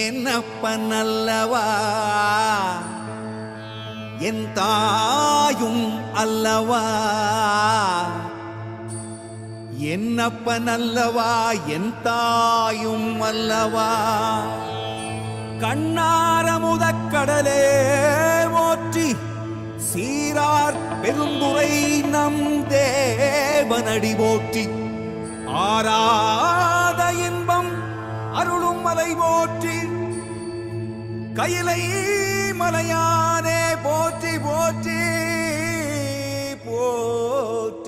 என்னப்பன் அல்லவா என் தாயும் அல்லவா, என்னப்பன் அல்லவா என் தாயும் அல்லவா. கண்ணாரமுதக்கடலே போற்றி சீரார் பெருந்துரை நம் தேவனடி போற்றி. ஆராத இன்பம் அருளும் மலை போற்றி, கையிலை மலையானே போற்றி போற்றி போற்றி.